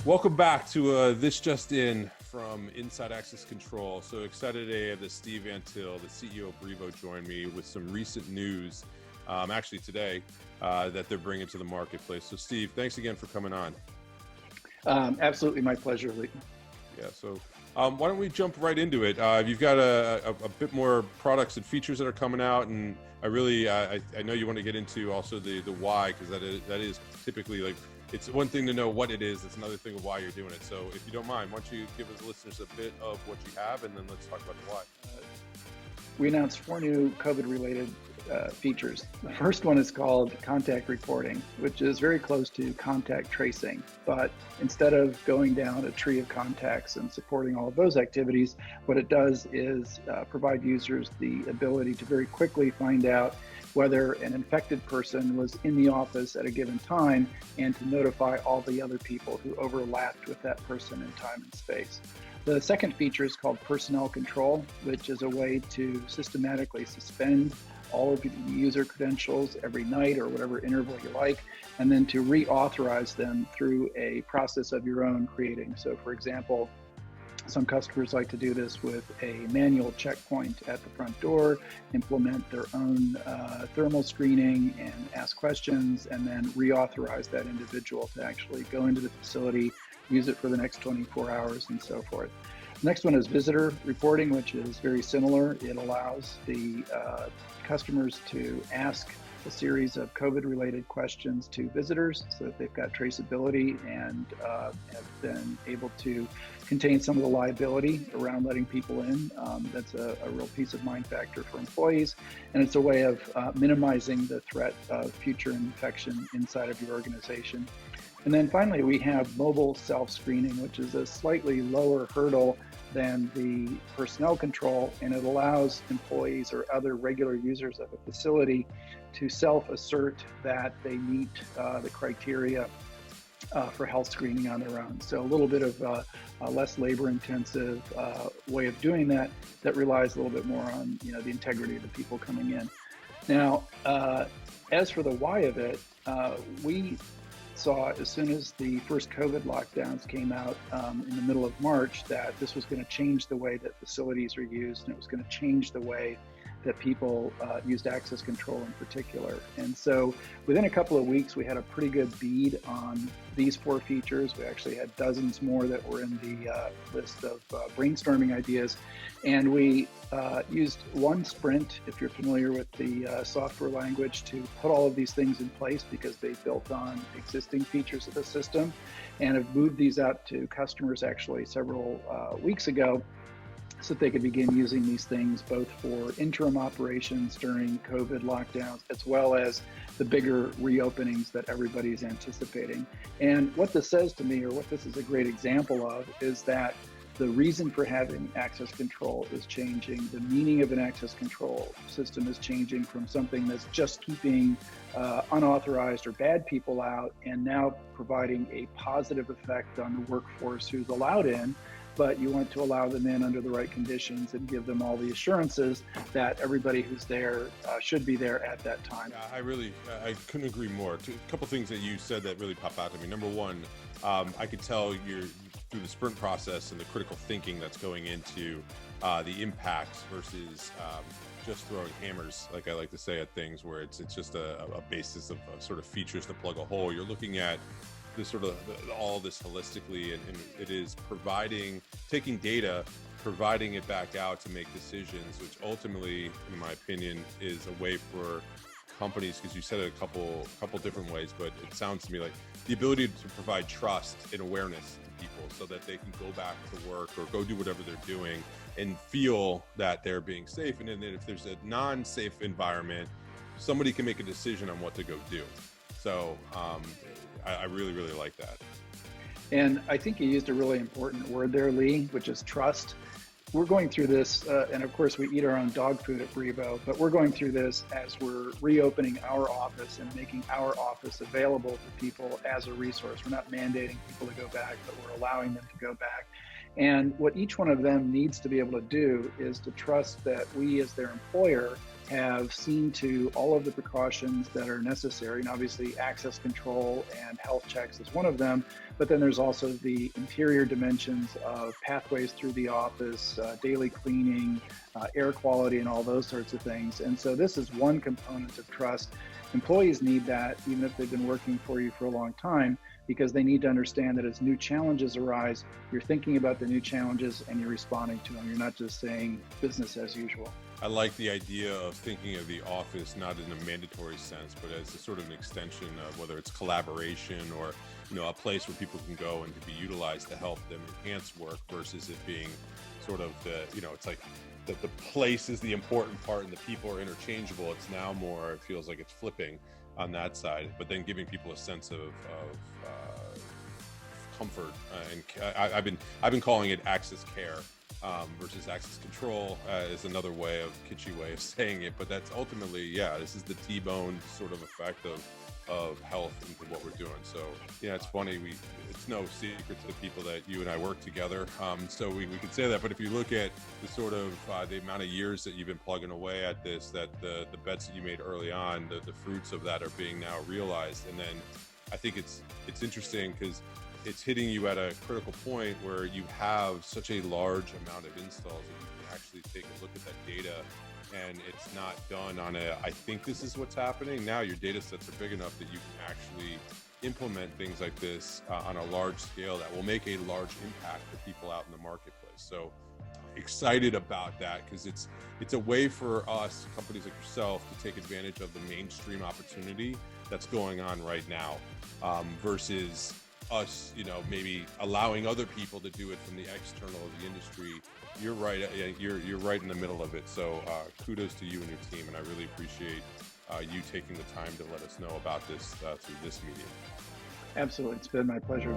Welcome back to This Just In from Inside Access Control. So excited today to have Steve Antill, the CEO of Brivo, join me with some recent news, actually today, that they're bringing to the marketplace. So Steve, thanks again for coming on. Absolutely my pleasure, Lee. Yeah, so why don't we jump right into it? You've got a bit more products and features that are coming out, and I know you want to get into also the why, because that is typically like, it's one thing to know what it is, it's another thing of why you're doing it. So if you don't mind, why don't you give us listeners a bit of what you have, and then let's talk about the why. We announced 4 new COVID-related features. The first one is called contact reporting, which is very close to contact tracing. But instead of going down a tree of contacts and supporting all of those activities, what it does is provide users the ability to very quickly find out whether an infected person was in the office at a given time and to notify all the other people who overlapped with that person in time and space. The second feature is called personnel control, which is a way to systematically suspend all of the user credentials every night or whatever interval you like, and then to reauthorize them through a process of your own creating. So for example, some customers like to do this with a manual checkpoint at the front door, implement their own thermal screening and ask questions, and then reauthorize that individual to actually go into the facility, use it for the next 24 hours, and so forth. The next one is visitor reporting, which is very similar. It allows the customers to ask a series of COVID-related questions to visitors so that they've got traceability and have been able to contain some of the liability around letting people in. That's a real peace of mind factor for employees, and it's a way of minimizing the threat of future infection inside of your organization. And then finally, we have mobile self-screening, which is a slightly lower hurdle than the personnel control, and it allows employees or other regular users of a facility to self-assert that they meet the criteria for health screening on their own. So a little bit of a less labor-intensive way of doing that relies a little bit more on the integrity of the people coming in. Now, as for the why of it, we saw as soon as the first COVID lockdowns came out in the middle of March that this was going to change the way that facilities are used, and it was going to change the way that people used access control in particular. And so within a couple of weeks, we had a pretty good bead on these 4 features. We actually had dozens more that were in the list of brainstorming ideas. And we used one sprint, if you're familiar with the software language, to put all of these things in place because they built on existing features of the system, and have moved these out to customers actually several weeks ago, so that they could begin using these things both for interim operations during COVID lockdowns, as well as the bigger reopenings that everybody's anticipating. And what this says to me, or what this is a great example of, is that the reason for having access control is changing. The meaning of an access control system is changing from something that's just keeping unauthorized or bad people out, and now providing a positive effect on the workforce who's allowed in. But you want to allow them in under the right conditions and give them all the assurances that everybody who's there should be there at that time. Yeah, I couldn't agree more. A couple things that you said that really pop out to me. Number one, I could tell you're through the sprint process and the critical thinking that's going into the impacts versus just throwing hammers, like I like to say, at things where it's just a basis of sort of features to plug a hole. You're looking at this sort of all this holistically, and it is taking data, providing it back out to make decisions, which ultimately, in my opinion, is a way for companies, because you said it a couple different ways, but it sounds to me like the ability to provide trust and awareness to people so that they can go back to work or go do whatever they're doing and feel that they're being safe. And then if there's a non-safe environment, somebody can make a decision on what to go do. So I really, really like that. And I think you used a really important word there, Lee, which is trust. We're going through this, and of course we eat our own dog food at Brivo, but we're going through this as we're reopening our office and making our office available to people as a resource. We're not mandating people to go back, but we're allowing them to go back. And what each one of them needs to be able to do is to trust that we as their employer have seen to all of the precautions that are necessary. And obviously, access control and health checks is one of them. But then there's also the interior dimensions of pathways through the office, daily cleaning, air quality, and all those sorts of things. And so this is one component of trust. Employees need that, even if they've been working for you for a long time, because they need to understand that as new challenges arise, you're thinking about the new challenges and you're responding to them. You're not just saying business as usual. I like the idea of thinking of the office not in a mandatory sense, but as a sort of an extension of whether it's collaboration or a place where people can go and to be utilized to help them enhance work versus it being sort of it's like the place is the important part and the people are interchangeable. It's now more, it feels like it's flipping on that side, but then giving people a sense of comfort. And I've been calling it access care versus access control is another kitschy way of saying it. But that's ultimately, this is the T-bone sort of effect of health into what we're doing. So it's funny. It's no secret to the people that you and I work together. So we could say that. But if you look at the sort of the amount of years that you've been plugging away at this, that the bets that you made early on, the fruits of that are being now realized. And then I think it's interesting because it's hitting you at a critical point where you have such a large amount of installs that you can actually take a look at that data, and it's not done on I think this is what's happening. Now your data sets are big enough that you can actually implement things like this on a large scale that will make a large impact for people out in the marketplace. So excited about that because it's a way for us, companies like yourself, to take advantage of the mainstream opportunity that's going on right now versus us, maybe allowing other people to do it from the external of the industry. You're right. You're right in the middle of it. So kudos to you and your team, and I really appreciate you taking the time to let us know about this through this medium. Absolutely, it's been my pleasure.